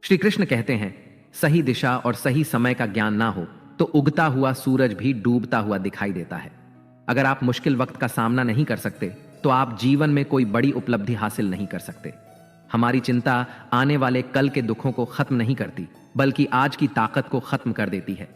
श्री कृष्ण कहते हैं, सही दिशा और सही समय का ज्ञान ना हो तो उगता हुआ सूरज भी डूबता हुआ दिखाई देता है। अगर आप मुश्किल वक्त का सामना नहीं कर सकते तो आप जीवन में कोई बड़ी उपलब्धि हासिल नहीं कर सकते। हमारी चिंता आने वाले कल के दुखों को खत्म नहीं करती, बल्कि आज की ताकत को खत्म कर देती है।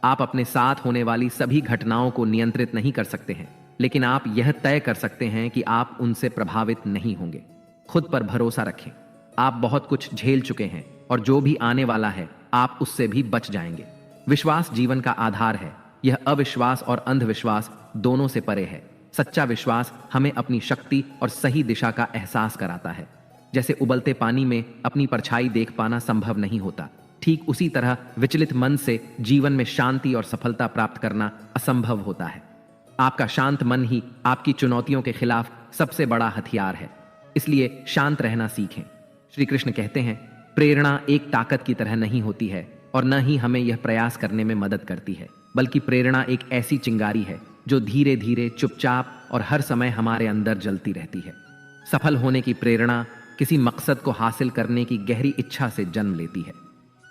आप अपने साथ होने वाली सभी घटनाओं को नियंत्रित नहीं कर सकते हैं, लेकिन आप यह तय कर सकते हैं कि आप उनसे प्रभावित नहीं होंगे। खुद पर भरोसा रखें। आप बहुत कुछ झेल चुके हैं और जो भी आने वाला है आप उससे भी बच जाएंगे। विश्वास जीवन का आधार है। यह अविश्वास और अंधविश्वास दोनों से परे है। सच्चा विश्वास हमें अपनी शक्ति और सही दिशा का एहसास कराता है। जैसे उबलते पानी में अपनी परछाई देख पाना संभव नहीं होता, ठीक उसी तरह विचलित मन से जीवन में शांति और सफलता प्राप्त करना असंभव होता है। आपका शांत मन ही आपकी चुनौतियों के खिलाफ सबसे बड़ा हथियार है। इसलिए शांत रहना सीखें। श्री कृष्ण कहते हैं, प्रेरणा एक ताकत की तरह नहीं होती है और न ही हमें यह प्रयास करने में मदद करती है, बल्कि प्रेरणा एक ऐसी चिंगारी है जो धीरे धीरे, चुपचाप और हर समय हमारे अंदर जलती रहती है। सफल होने की प्रेरणा किसी मकसद को हासिल करने की गहरी इच्छा से जन्म लेती है।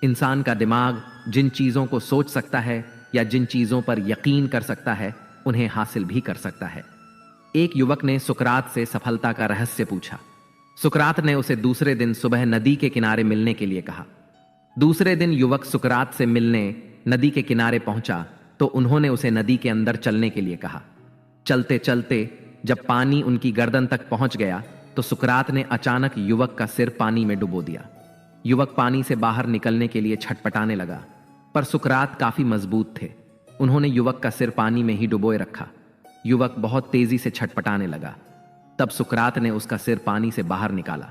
इंसान का दिमाग जिन चीजों को सोच सकता है या जिन चीजों पर यकीन कर सकता है, उन्हें हासिल भी कर सकता है। एक युवक ने सुकरात से सफलता का रहस्य पूछा। सुकरात ने उसे दूसरे दिन सुबह नदी के किनारे मिलने के लिए कहा। दूसरे दिन युवक सुकरात से मिलने नदी के किनारे पहुंचा तो उन्होंने उसे नदी के अंदर चलने के लिए कहा। चलते चलते जब पानी उनकी गर्दन तक पहुंच गया तो सुकरात ने अचानक युवक का सिर पानी में डुबो दिया। युवक पानी से बाहर निकलने के लिए छटपटाने लगा, पर सुकरात काफी मजबूत थे। उन्होंने युवक का सिर पानी में ही डुबोए रखा। युवक बहुत तेजी से छटपटाने लगा। तब सुकरात ने उसका सिर पानी से बाहर निकाला।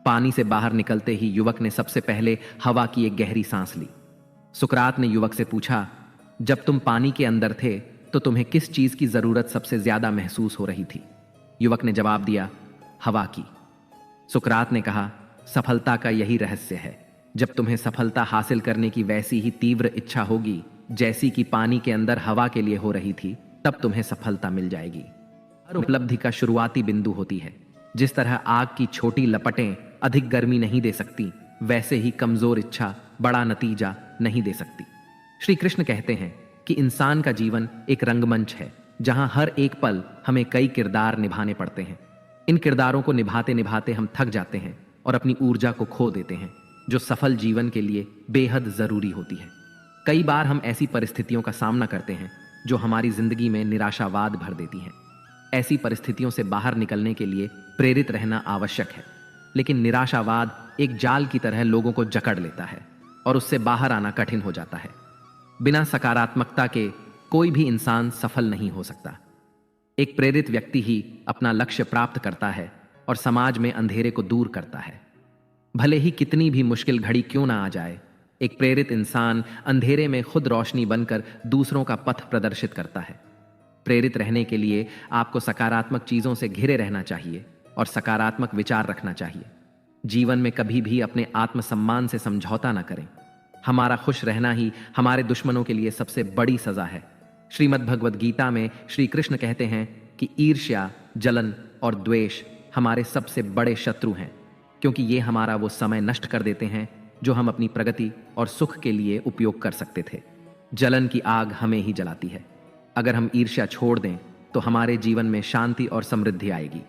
पानी से बाहर निकलते ही युवक ने सबसे पहले हवा की एक गहरी सांस ली। सुकरात ने युवक से पूछा, जब तुम पानी के अंदर थे तो तुम्हें किस चीज की जरूरत सबसे ज्यादा महसूस हो रही थी? युवक ने जवाब दिया, हवा की। सुकरात ने कहा, सफलता का यही रहस्य है। जब तुम्हें सफलता हासिल करने की वैसी ही तीव्र इच्छा होगी जैसी कि पानी के अंदर हवा के लिए हो रही थी, तब तुम्हें सफलता मिल जाएगी। हर उपलब्धि का शुरुआती बिंदु होती है। जिस तरह आग की छोटी लपटें अधिक गर्मी नहीं दे सकती, वैसे ही कमजोर इच्छा बड़ा नतीजा नहीं दे सकती। श्री कृष्ण कहते हैं कि इंसान का जीवन एक रंगमंच है, जहां हर एक पल हमें कई किरदार निभाने पड़ते हैं। इन किरदारों को निभाते निभाते हम थक जाते हैं और अपनी ऊर्जा को खो देते हैं, जो सफल जीवन के लिए बेहद जरूरी होती है। कई बार हम ऐसी परिस्थितियों का सामना करते हैं जो हमारी जिंदगी में निराशावाद भर देती हैं। ऐसी परिस्थितियों से बाहर निकलने के लिए प्रेरित रहना आवश्यक है, लेकिन निराशावाद एक जाल की तरह लोगों को जकड़ लेता है और उससे बाहर आना कठिन हो जाता है। बिना सकारात्मकता के कोई भी इंसान सफल नहीं हो सकता। एक प्रेरित व्यक्ति ही अपना लक्ष्य प्राप्त करता है और समाज में अंधेरे को दूर करता है। भले ही कितनी भी मुश्किल घड़ी क्यों ना आ जाए, एक प्रेरित इंसान अंधेरे में खुद रोशनी बनकर दूसरों का पथ प्रदर्शित करता है। प्रेरित रहने के लिए आपको सकारात्मक चीजों से घिरे रहना चाहिए और सकारात्मक विचार रखना चाहिए। जीवन में कभी भी अपने आत्मसम्मान से समझौता ना करें। हमारा खुश रहना ही हमारे दुश्मनों के लिए सबसे बड़ी सजा है। श्रीमद् भगवद गीता में श्री कृष्ण कहते हैं कि ईर्ष्या, जलन और द्वेष हमारे सबसे बड़े शत्रु हैं, क्योंकि ये हमारा वो समय नष्ट कर देते हैं जो हम अपनी प्रगति और सुख के लिए उपयोग कर सकते थे। जलन की आग हमें ही जलाती है। अगर हम ईर्ष्या छोड़ दें तो हमारे जीवन में शांति और समृद्धि आएगी।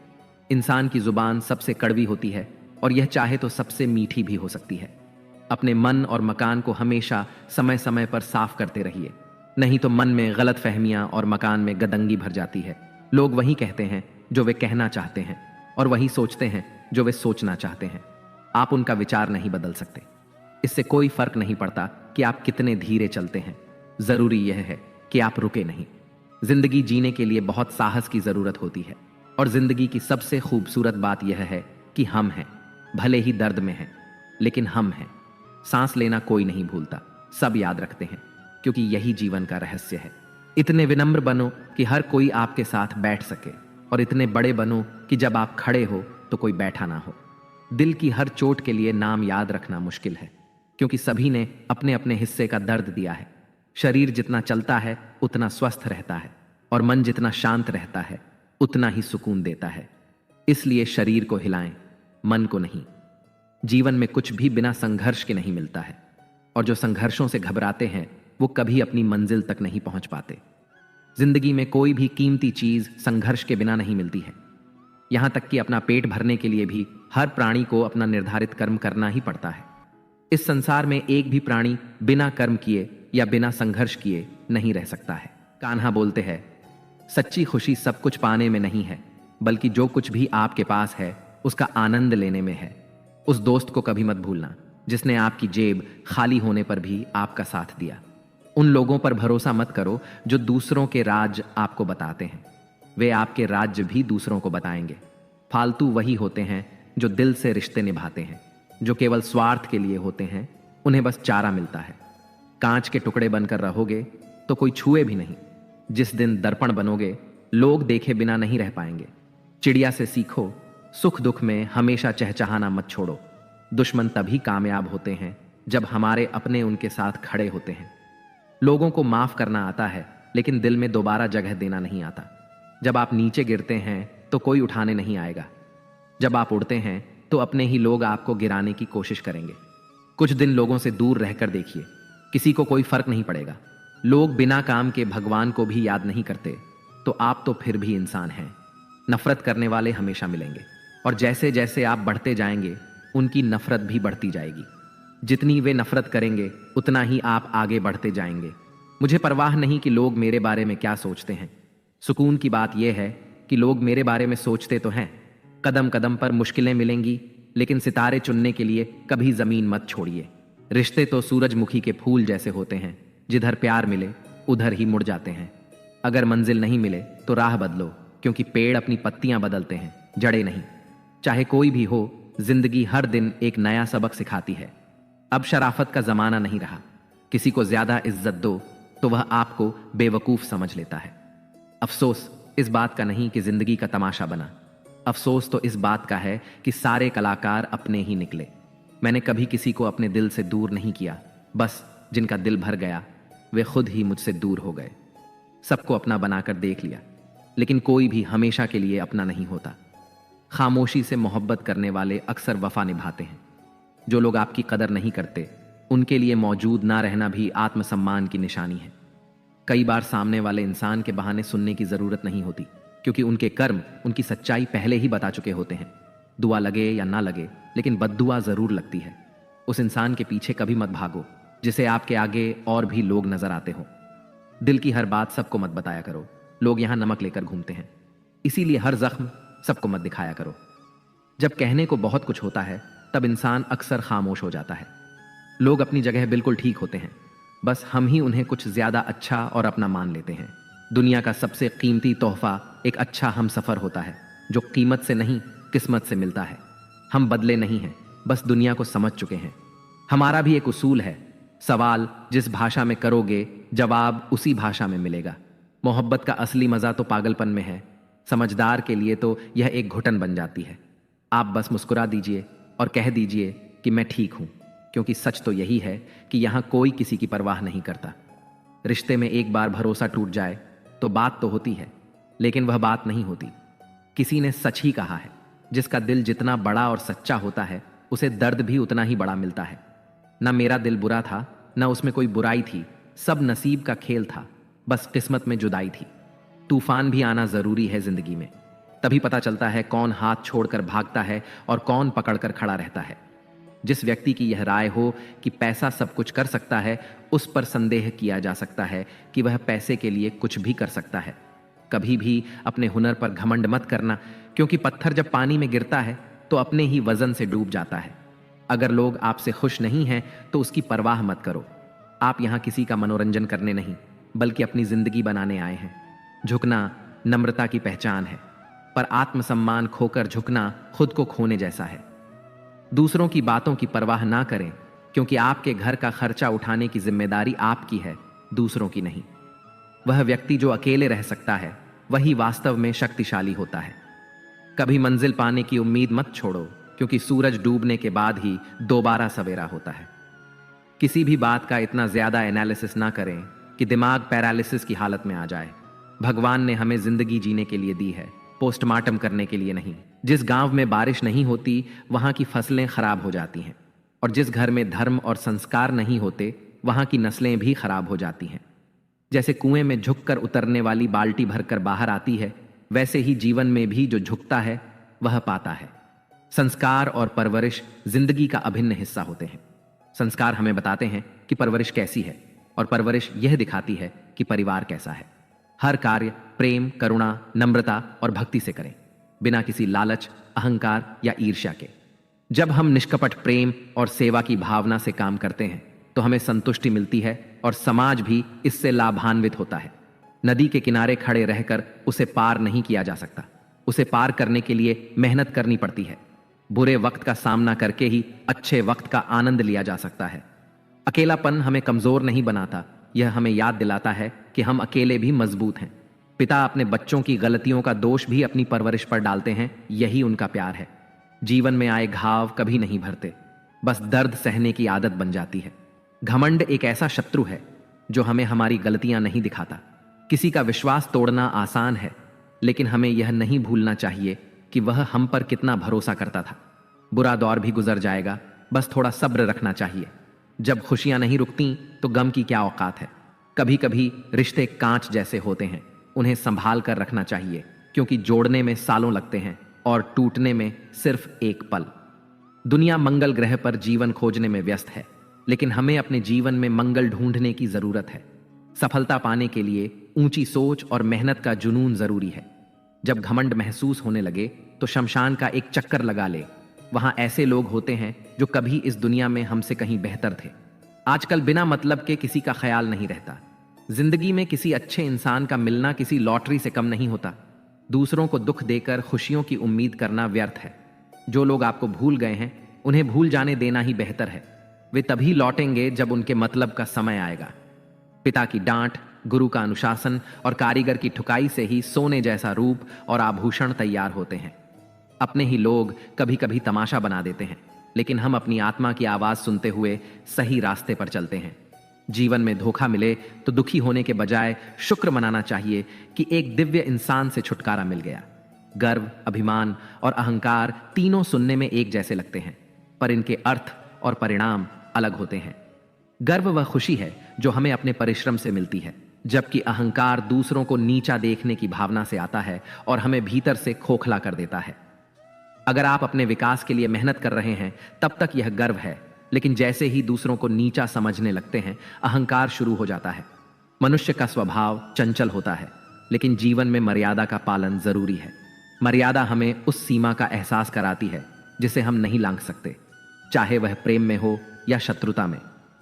इंसान की जुबान सबसे कड़वी होती है और यह चाहे तो सबसे मीठी भी हो सकती है। अपने मन और मकान को हमेशा समय समय पर साफ करते रहिए, नहीं तो मन में गलत फहमियां और मकान में गदंगी भर जाती है। लोग वही कहते हैं जो वे कहना चाहते हैं और वही सोचते हैं जो वे सोचना चाहते हैं। आप उनका विचार नहीं बदल सकते। इससे कोई फर्क नहीं पड़ता कि आप कितने धीरे चलते हैं। जरूरी यह है कि आप रुके नहीं। जिंदगी जीने के लिए बहुत साहस की जरूरत होती है और जिंदगी की सबसे खूबसूरत बात यह है कि हम हैं। भले ही दर्द में हैं, लेकिन हम हैं। सांस लेना कोई नहीं भूलता, सब याद रखते हैं, क्योंकि यही जीवन का रहस्य है। इतने विनम्र बनो कि हर कोई आपके साथ बैठ सके, और इतने बड़े बनो कि जब आप खड़े हो तो कोई बैठा ना हो। दिल की हर चोट के लिए नाम याद रखना मुश्किल है, क्योंकि सभी ने अपने अपने हिस्से का दर्द दिया है। शरीर जितना चलता है उतना स्वस्थ रहता है, और मन जितना शांत रहता है उतना ही सुकून देता है। इसलिए शरीर को हिलाएं, मन को नहीं। जीवन में कुछ भी बिना संघर्ष के नहीं मिलता है, और जो संघर्षों से घबराते हैं वो कभी अपनी मंजिल तक नहीं पहुंच पाते। जिंदगी में कोई भी कीमती चीज संघर्ष के बिना नहीं मिलती है। यहां तक कि अपना पेट भरने के लिए भी हर प्राणी को अपना निर्धारित कर्म करना ही पड़ता है। इस संसार में एक भी प्राणी बिना कर्म किए या बिना संघर्ष किए नहीं रह सकता है। कान्हा बोलते हैं, सच्ची खुशी सब कुछ पाने में नहीं है, बल्कि जो कुछ भी आपके पास है उसका आनंद लेने में है। उस दोस्त को कभी मत भूलना जिसने आपकी जेब खाली होने पर भी आपका साथ दिया। उन लोगों पर भरोसा मत करो जो दूसरों के राज आपको बताते हैं। वे आपके राज्य भी दूसरों को बताएंगे। फालतू वही होते हैं जो दिल से रिश्ते निभाते हैं। जो केवल स्वार्थ के लिए होते हैं उन्हें बस चारा मिलता है। कांच के टुकड़े बनकर रहोगे तो कोई छुए भी नहीं। जिस दिन दर्पण बनोगे लोग देखे बिना नहीं रह पाएंगे। चिड़िया से सीखो, सुख दुख में हमेशा चहचहाना मत छोड़ो। दुश्मन तभी कामयाब होते हैं जब हमारे अपने उनके साथ खड़े होते हैं। लोगों को माफ करना आता है, लेकिन दिल में दोबारा जगह देना नहीं आता। जब आप नीचे गिरते हैं तो कोई उठाने नहीं आएगा। जब आप उड़ते हैं तो अपने ही लोग आपको गिराने की कोशिश करेंगे। कुछ दिन लोगों से दूर रहकर देखिए, किसी को कोई फर्क नहीं पड़ेगा। लोग बिना काम के भगवान को भी याद नहीं करते, तो आप तो फिर भी इंसान हैं। नफरत करने वाले हमेशा मिलेंगे, और जैसे जैसे आप बढ़ते जाएंगे उनकी नफरत भी बढ़ती जाएगी। जितनी वे नफरत करेंगे उतना ही आप आगे बढ़ते जाएंगे। मुझे परवाह नहीं कि लोग मेरे बारे में क्या सोचते हैं। सुकून की बात यह है कि लोग मेरे बारे में सोचते तो हैं। कदम कदम पर मुश्किलें मिलेंगी, लेकिन सितारे चुनने के लिए कभी जमीन मत छोड़िए। रिश्ते तो सूरजमुखी के फूल जैसे होते हैं, जिधर प्यार मिले उधर ही मुड़ जाते हैं। अगर मंजिल नहीं मिले तो राह बदलो, क्योंकि पेड़ अपनी पत्तियां बदलते हैं, जड़ें नहीं। चाहे कोई भी हो, जिंदगी हर दिन एक नया सबक सिखाती है। अब शराफत का जमाना नहीं रहा। किसी को ज्यादा इज्जत दो तो वह आपको बेवकूफ समझ लेता है। अफसोस इस बात का नहीं कि जिंदगी का तमाशा बना। अफसोस तो इस बात का है कि सारे कलाकार अपने ही निकले। मैंने कभी किसी को अपने दिल से दूर नहीं किया। बस जिनका दिल भर गया वे खुद ही मुझसे दूर हो गए। सबको अपना बनाकर देख लिया, लेकिन कोई भी हमेशा के लिए अपना नहीं होता। खामोशी से मोहब्बत करने वाले अक्सर वफा निभाते हैं। जो लोग आपकी कदर नहीं करते उनके लिए मौजूद ना रहना भी आत्मसम्मान की निशानी है। कई बार सामने वाले इंसान के बहाने सुनने की जरूरत नहीं होती, क्योंकि उनके कर्म उनकी सच्चाई पहले ही बता चुके होते हैं। दुआ लगे या ना लगे, लेकिन बद्दुआ जरूर लगती है। उस इंसान के पीछे कभी मत भागो जिसे आपके आगे और भी लोग नजर आते हो। दिल की हर बात सबको मत बताया करो। लोग यहां नमक लेकर घूमते हैं, इसीलिए हर जख्म सबको मत दिखाया करो। जब कहने को बहुत कुछ होता है तब इंसान अक्सर खामोश हो जाता है। लोग अपनी जगह बिल्कुल ठीक होते हैं, बस हम ही उन्हें कुछ ज्यादा अच्छा और अपना मान लेते हैं। दुनिया का सबसे कीमती तोहफा एक अच्छा हमसफर होता है, जो कीमत से नहीं किस्मत से मिलता है। हम बदले नहीं हैं, बस दुनिया को समझ चुके हैं। हमारा भी एक उसूल है, सवाल जिस भाषा में करोगे जवाब उसी भाषा में मिलेगा। मोहब्बत का असली मजा तो पागलपन में है। समझदार के लिए तो यह एक घुटन बन जाती है। आप बस मुस्कुरा दीजिए और कह दीजिए कि मैं ठीक हूं, क्योंकि सच तो यही है कि यहां कोई किसी की परवाह नहीं करता। रिश्ते में एक बार भरोसा टूट जाए तो बात तो होती है, लेकिन वह बात नहीं होती। किसी ने सच ही कहा है, जिसका दिल जितना बड़ा और सच्चा होता है उसे दर्द भी उतना ही बड़ा मिलता है। ना मेरा दिल बुरा था, ना उसमें कोई बुराई थी। सब नसीब का खेल था, बस किस्मत में जुदाई थी। तूफान भी आना जरूरी है जिंदगी में, तभी पता चलता है कौन हाथ छोड़कर भागता है और कौन पकड़कर खड़ा रहता है। जिस व्यक्ति की यह राय हो कि पैसा सब कुछ कर सकता है, उस पर संदेह किया जा सकता है कि वह पैसे के लिए कुछ भी कर सकता है। कभी भी अपने हुनर पर घमंड मत करना, क्योंकि पत्थर जब पानी में गिरता है तो अपने ही वजन से डूब जाता है। अगर लोग आपसे खुश नहीं हैं तो उसकी परवाह मत करो। आप यहां किसी का मनोरंजन करने नहीं, बल्कि अपनी जिंदगी बनाने आए हैं। झुकना नम्रता की पहचान है, पर आत्मसम्मान खोकर झुकना खुद को खोने जैसा है। दूसरों की बातों की परवाह ना करें, क्योंकि आपके घर का खर्चा उठाने की जिम्मेदारी आपकी है, दूसरों की नहीं। वह व्यक्ति जो अकेले रह सकता है वही वास्तव में शक्तिशाली होता है। कभी मंजिल पाने की उम्मीद मत छोड़ो, क्योंकि सूरज डूबने के बाद ही दोबारा सवेरा होता है। किसी भी बात का इतना ज्यादा एनालिसिस ना करें कि दिमाग पैरालिसिस की हालत में आ जाए। भगवान ने हमें जिंदगी जीने के लिए दी है, पोस्टमार्टम करने के लिए नहीं। जिस गांव में बारिश नहीं होती वहां की फसलें खराब हो जाती हैं, और जिस घर में धर्म और संस्कार नहीं होते वहां की नस्लें भी खराब हो जाती हैं। जैसे कुएं में झुककर उतरने वाली बाल्टी भरकर बाहर आती है, वैसे ही जीवन में भी जो झुकता है वह पाता है। संस्कार और परवरिश जिंदगी का अभिन्न हिस्सा होते हैं। संस्कार हमें बताते हैं कि परवरिश कैसी है, और परवरिश यह दिखाती है कि परिवार कैसा है। हर कार्य प्रेम, करुणा, नम्रता और भक्ति से करें, बिना किसी लालच, अहंकार या ईर्ष्या के। जब हम निष्कपट प्रेम और सेवा की भावना से काम करते हैं तो हमें संतुष्टि मिलती है और समाज भी इससे लाभान्वित होता है। नदी के किनारे खड़े रहकर उसे पार नहीं किया जा सकता, उसे पार करने के लिए मेहनत करनी पड़ती है। बुरे वक्त का सामना करके ही अच्छे वक्त का आनंद लिया जा सकता है। अकेलापन हमें कमजोर नहीं बनाता, यह हमें याद दिलाता है कि हम अकेले भी मजबूत हैं। पिता अपने बच्चों की गलतियों का दोष भी अपनी परवरिश पर डालते हैं, यही उनका प्यार है। जीवन में आए घाव कभी नहीं भरते, बस दर्द सहने की आदत बन जाती है। घमंड एक ऐसा शत्रु है जो हमें हमारी गलतियां नहीं दिखाता। किसी का विश्वास तोड़ना आसान है, लेकिन हमें यह नहीं भूलना चाहिए कि वह हम पर कितना भरोसा करता था। बुरा दौर भी गुजर जाएगा, बस थोड़ा सब्र रखना चाहिए। जब खुशियां नहीं रुकती तो गम की क्या औकात है। कभी कभी रिश्ते कांच जैसे होते हैं, उन्हें संभाल कर रखना चाहिए, क्योंकि जोड़ने में सालों लगते हैं और टूटने में सिर्फ एक पल। दुनिया मंगल ग्रह पर जीवन खोजने में व्यस्त है, लेकिन हमें अपने जीवन में मंगल ढूंढने की जरूरत है। सफलता पाने के लिए ऊंची सोच और मेहनत का जुनून जरूरी है। जब घमंड महसूस होने लगे तो शमशान का एक चक्कर लगा ले। वहां ऐसे लोग होते हैं जो कभी इस दुनिया में हमसे कहीं बेहतर थे। आजकल बिना मतलब के किसी का ख्याल नहीं रहता। जिंदगी में किसी अच्छे इंसान का मिलना किसी लॉटरी से कम नहीं होता। दूसरों को दुख देकर खुशियों की उम्मीद करना व्यर्थ है। जो लोग आपको भूल गए हैं उन्हें भूल जाने देना ही बेहतर है। वे तभी लौटेंगे जब उनके मतलब का समय आएगा। पिता की डांट, गुरु का अनुशासन और कारीगर की ठुकाई से ही सोने जैसा रूप और आभूषण तैयार होते हैं। अपने ही लोग कभी कभी तमाशा बना देते हैं, लेकिन हम अपनी आत्मा की आवाज सुनते हुए सही रास्ते पर चलते हैं। जीवन में धोखा मिले तो दुखी होने के बजाय शुक्र मनाना चाहिए कि एक दिव्य इंसान से छुटकारा मिल गया। गर्व, अभिमान और अहंकार तीनों सुनने में एक जैसे लगते हैं, पर इनके अर्थ और परिणाम अलग होते हैं। गर्व वह खुशी है जो हमें अपने परिश्रम से मिलती है, जबकि अहंकार दूसरों को नीचा देखने की भावना से आता है और हमें भीतर से खोखला कर देता है। अगर आप अपने विकास के लिए मेहनत कर रहे हैं तब तक यह गर्व है, लेकिन जैसे ही दूसरों को नीचा समझने लगते हैं अहंकार शुरू हो जाता है। मनुष्य का स्वभाव चंचल होता है, लेकिन जीवन में मर्यादा का पालन जरूरी है। मर्यादा हमें उस सीमा का एहसास कराती है जिसे हम नहीं लांघ सकते, चाहे वह प्रेम में हो या शत्रुता में।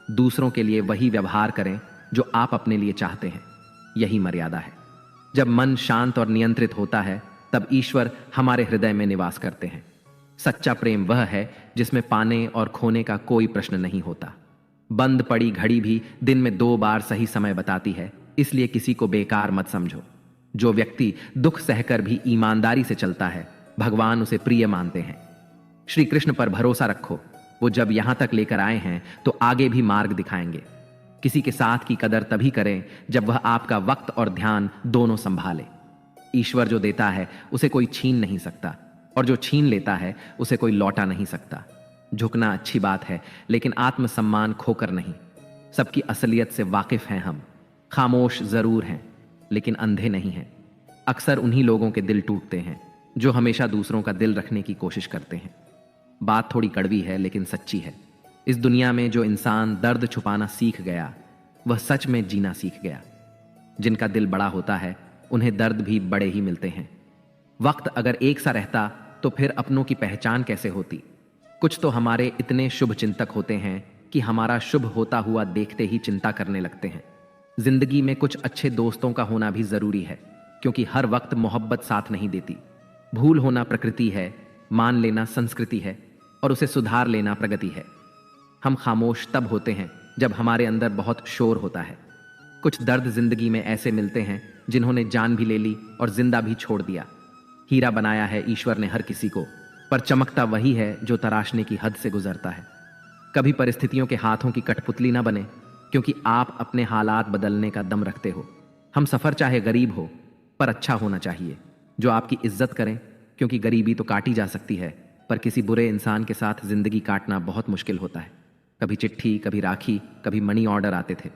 दूसरों के लिए वही व्यवहार करें जो आप अपने लिए चाहते हैं, यही मर्यादा है। जब मन शांत और नियंत्रित होता है तब ईश्वर हमारे हृदय में निवास करते हैं। सच्चा प्रेम वह है जिसमें पाने और खोने का कोई प्रश्न नहीं होता। बंद पड़ी घड़ी भी दिन में 2 बार सही समय बताती है, इसलिए किसी को बेकार मत समझो। जो व्यक्ति दुख सहकर भी ईमानदारी से चलता है, भगवान उसे प्रिय मानते हैं। श्री कृष्ण पर भरोसा रखो, वो जब यहां तक लेकर आए हैं तो आगे भी मार्ग दिखाएंगे। किसी के साथ की कदर तभी करें जब वह आपका वक्त और ध्यान दोनों संभाले। ईश्वर जो देता है उसे कोई छीन नहीं सकता, और जो छीन लेता है उसे कोई लौटा नहीं सकता। झुकना अच्छी बात है, लेकिन आत्मसम्मान खोकर नहीं। सबकी असलियत से वाकिफ हैं हम। खामोश जरूर हैं, लेकिन अंधे नहीं हैं। अक्सर उन्हीं लोगों के दिल टूटते हैं जो हमेशा दूसरों का दिल रखने की कोशिश करते हैं। बात थोड़ी कड़वी है, लेकिन सच्ची है। इस दुनिया में जो इंसान दर्द छुपाना सीख गया, वह सच में जीना सीख गया। जिनका दिल बड़ा होता है उन्हें दर्द भी बड़े ही मिलते हैं। वक्त अगर एक सा रहता तो फिर अपनों की पहचान कैसे होती। कुछ तो हमारे इतने शुभ चिंतक होते हैं कि हमारा शुभ होता हुआ देखते ही चिंता करने लगते हैं। जिंदगी में कुछ अच्छे दोस्तों का होना भी जरूरी है, क्योंकि हर वक्त मोहब्बत साथ नहीं देती। भूल होना प्रकृति है, मान लेना संस्कृति है, और उसे सुधार लेना प्रगति है। हम खामोश तब होते हैं जब हमारे अंदर बहुत शोर होता है। कुछ दर्द जिंदगी में ऐसे मिलते हैं जिन्होंने जान भी ले ली और जिंदा भी छोड़ दिया। हीरा बनाया है ईश्वर ने हर किसी को, पर चमकता वही है जो तराशने की हद से गुजरता है। कभी परिस्थितियों के हाथों की कठपुतली ना बने, क्योंकि आप अपने हालात बदलने का दम रखते हो। हम सफर चाहे गरीब हो, पर अच्छा होना चाहिए। जो आपकी इज्जत करें, क्योंकि गरीबी तो काटी जा सकती है, पर किसी बुरे इंसान के साथ जिंदगी काटना बहुत मुश्किल होता है। कभी चिट्ठी, कभी राखी, कभी मनी ऑर्डर आते थे।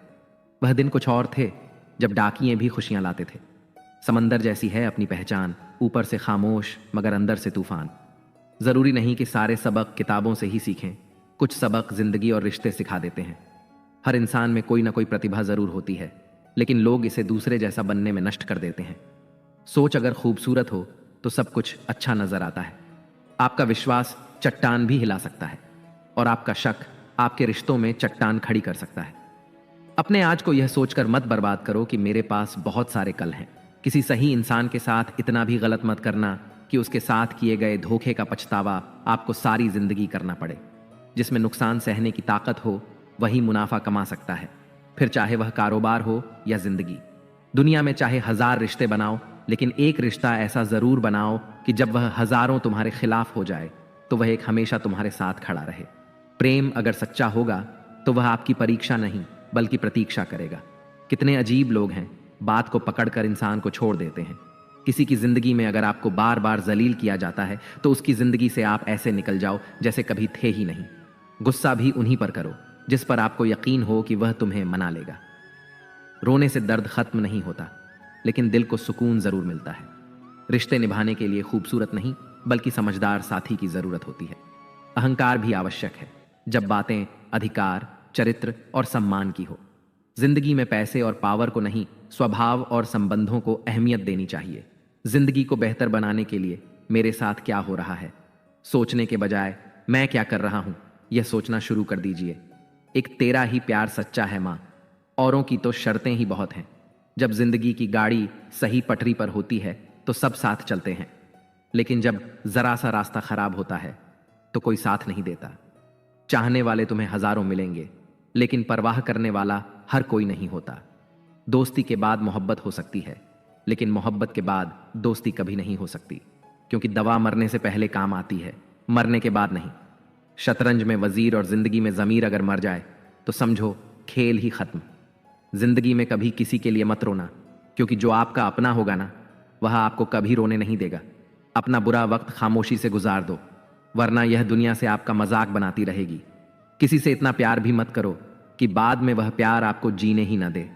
वह दिन कुछ और थे जब डाकिये भी खुशियां लाते थे। समंदर जैसी है अपनी पहचान, ऊपर से खामोश मगर अंदर से तूफान। जरूरी नहीं कि सारे सबक किताबों से ही सीखें, कुछ सबक जिंदगी और रिश्ते सिखा देते हैं। हर इंसान में कोई ना कोई प्रतिभा जरूर होती है, लेकिन लोग इसे दूसरे जैसा बनने में नष्ट कर देते हैं। सोच अगर खूबसूरत हो तो सब कुछ अच्छा नजर आता है। आपका विश्वास चट्टान भी हिला सकता है, और आपका शक आपके रिश्तों में चट्टान खड़ी कर सकता है। अपने आज को यह सोचकर मत बर्बाद करो कि मेरे पास बहुत सारे कल हैं। किसी सही इंसान के साथ इतना भी गलत मत करना कि उसके साथ किए गए धोखे का पछतावा आपको सारी जिंदगी करना पड़े। जिसमें नुकसान सहने की ताकत हो वही मुनाफा कमा सकता है, फिर चाहे वह कारोबार हो या जिंदगी। दुनिया में चाहे 1000 रिश्ते बनाओ, लेकिन एक रिश्ता ऐसा जरूर बनाओ कि जब वह हजारों तुम्हारे खिलाफ हो जाए तो वह एक हमेशा तुम्हारे साथ खड़ा रहे। प्रेम अगर सच्चा होगा तो वह आपकी परीक्षा नहीं बल्कि प्रतीक्षा करेगा। कितने अजीब लोग हैं, बात को पकड़कर इंसान को छोड़ देते हैं। किसी की जिंदगी में अगर आपको बार बार जलील किया जाता है तो उसकी जिंदगी से आप ऐसे निकल जाओ जैसे कभी थे ही नहीं। गुस्सा भी उन्हीं पर करो जिस पर आपको यकीन हो कि वह तुम्हें मना लेगा। रोने से दर्द खत्म नहीं होता, लेकिन दिल को सुकून जरूर मिलता है। रिश्ते निभाने के लिए खूबसूरत नहीं बल्कि समझदार साथी की जरूरत होती है। अहंकार भी आवश्यक है जब बातें अधिकार, चरित्र और सम्मान की हो। जिंदगी में पैसे और पावर को नहीं, स्वभाव और संबंधों को अहमियत देनी चाहिए। जिंदगी को बेहतर बनाने के लिए मेरे साथ क्या हो रहा है सोचने के बजाय मैं क्या कर रहा हूं यह सोचना शुरू कर दीजिए। एक तेरा ही प्यार सच्चा है मां, औरों की तो शर्तें ही बहुत हैं। जब जिंदगी की गाड़ी सही पटरी पर होती है तो सब साथ चलते हैं, लेकिन जब जरा सा रास्ता खराब होता है तो कोई साथ नहीं देता। चाहने वाले तुम्हें हजारों मिलेंगे, लेकिन परवाह करने वाला हर कोई नहीं होता। दोस्ती के बाद मोहब्बत हो सकती है, लेकिन मोहब्बत के बाद दोस्ती कभी नहीं हो सकती, क्योंकि दवा मरने से पहले काम आती है, मरने के बाद नहीं। शतरंज में वजीर और जिंदगी में जमीर अगर मर जाए तो समझो खेल ही खत्म। जिंदगी में कभी किसी के लिए मत रोना, क्योंकि जो आपका अपना होगा ना वह आपको कभी रोने नहीं देगा। अपना बुरा वक्त खामोशी से गुजार दो, वरना यह दुनिया से आपका मजाक बनाती रहेगी। किसी से इतना प्यार भी मत करो कि बाद में वह प्यार आपको जीने ही ना दे।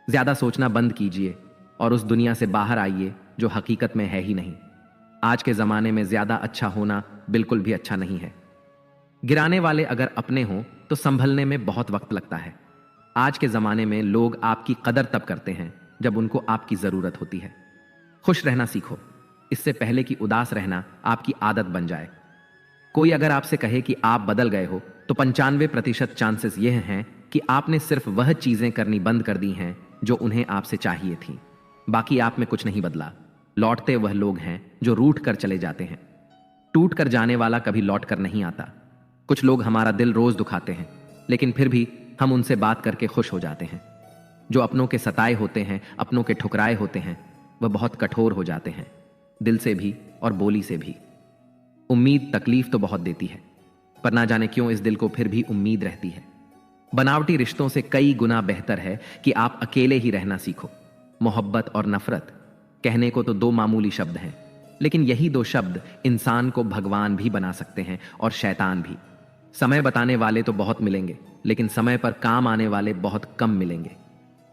ज्यादा सोचना बंद कीजिए और उस दुनिया से बाहर आइए जो हकीकत में है ही नहीं। आज के जमाने में ज्यादा अच्छा होना बिल्कुल भी अच्छा नहीं है। गिराने वाले अगर अपने हों तो संभलने में बहुत वक्त लगता है। आज के जमाने में लोग आपकी कदर तब करते हैं जब उनको आपकी जरूरत होती है। खुश रहना सीखो, इससे पहले कि उदास रहना आपकी आदत बन जाए। कोई अगर आपसे कहे कि आप बदल गए हो तो 95% चांसेस यह हैं कि आपने सिर्फ वह चीजें करनी बंद कर दी हैं जो उन्हें आपसे चाहिए थी। बाकी आप में कुछ नहीं बदला। लौटते वह लोग हैं जो रूठ कर चले जाते हैं। टूट कर जाने वाला कभी लौट कर नहीं आता। कुछ लोग हमारा दिल रोज दुखाते हैं, लेकिन फिर भी हम उनसे बात करके खुश हो जाते हैं। जो अपनों के सताए होते हैं, अपनों के ठुकराए होते हैं, वह बहुत कठोर हो जाते हैं, दिल से भी और बोली से भी। उम्मीद तकलीफ तो बहुत देती है, पर ना जाने क्यों इस दिल को फिर भी उम्मीद रहती है। बनावटी रिश्तों से कई गुना बेहतर है कि आप अकेले ही रहना सीखो। मोहब्बत और नफरत कहने को तो 2 मामूली शब्द हैं, लेकिन यही 2 शब्द इंसान को भगवान भी बना सकते हैं और शैतान भी। समय बताने वाले तो बहुत मिलेंगे, लेकिन समय पर काम आने वाले बहुत कम मिलेंगे।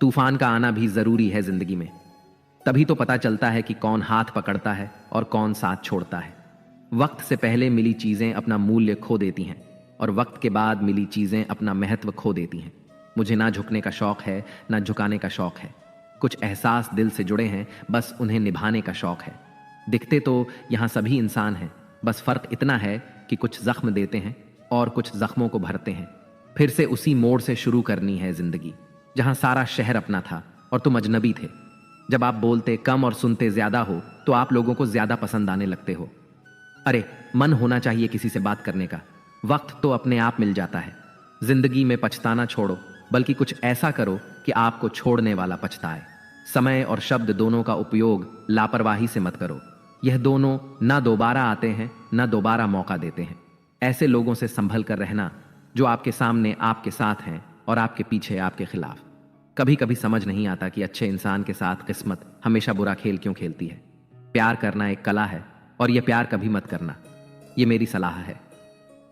तूफान का आना भी जरूरी है जिंदगी में, तभी तो पता चलता है कि कौन हाथ पकड़ता है और कौन साथ छोड़ता है। वक्त से पहले मिली चीजें अपना मूल्य खो देती हैं, और वक्त के बाद मिली चीजें अपना महत्व खो देती हैं। मुझे ना झुकने का शौक है ना झुकाने का शौक है। कुछ एहसास दिल से जुड़े हैं, बस उन्हें निभाने का शौक है। दिखते तो यहाँ सभी इंसान हैं, बस फर्क इतना है कि कुछ जख्म देते हैं और कुछ जख्मों को भरते हैं। फिर से उसी मोड़ से शुरू करनी है जिंदगी, जहां सारा शहर अपना था और तुम अजनबी थे। जब आप बोलते कम और सुनते ज्यादा हो तो आप लोगों को ज्यादा पसंद आने लगते हो। अरे, मन होना चाहिए किसी से बात करने का, वक्त तो अपने आप मिल जाता है। जिंदगी में पछताना छोड़ो, बल्कि कुछ ऐसा करो कि आपको छोड़ने वाला पछताए। समय और शब्द दोनों का उपयोग लापरवाही से मत करो। यह दोनों ना दोबारा आते हैं ना दोबारा मौका देते हैं। ऐसे लोगों से संभल कर रहना जो आपके सामने आपके साथ हैं और आपके पीछे आपके खिलाफ। कभी कभी समझ नहीं आता कि अच्छे इंसान के साथ किस्मत हमेशा बुरा खेल क्यों खेलती है। प्यार करना एक कला है, और यह प्यार कभी मत करना। ये मेरी सलाह है।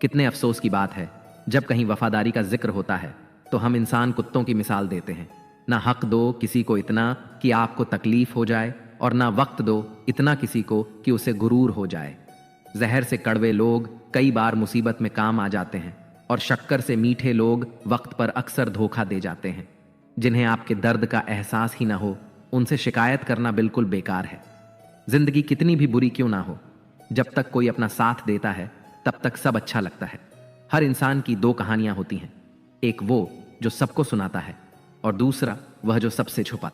कितने अफसोस की बात है, जब कहीं वफादारी का जिक्र होता है तो हम इंसान कुत्तों की मिसाल देते हैं। ना हक दो किसी को इतना कि आपको तकलीफ हो जाए, और ना वक्त दो इतना किसी को कि उसे गुरूर हो जाए। जहर से कड़वे लोग कई बार मुसीबत में काम आ जाते हैं, और शक्कर से मीठे लोग वक्त पर अक्सर धोखा दे जाते हैं। जिन्हें आपके दर्द का एहसास ही ना हो, उनसे शिकायत करना बिल्कुल बेकार है। जिंदगी कितनी भी बुरी क्यों ना हो, जब तक कोई अपना साथ देता है तब तक सब अच्छा लगता है। हर इंसान की दो कहानियां होती हैं, एक वो जो सबको सुनाता है, और दूसरा वह जो सबसे छुपाता है।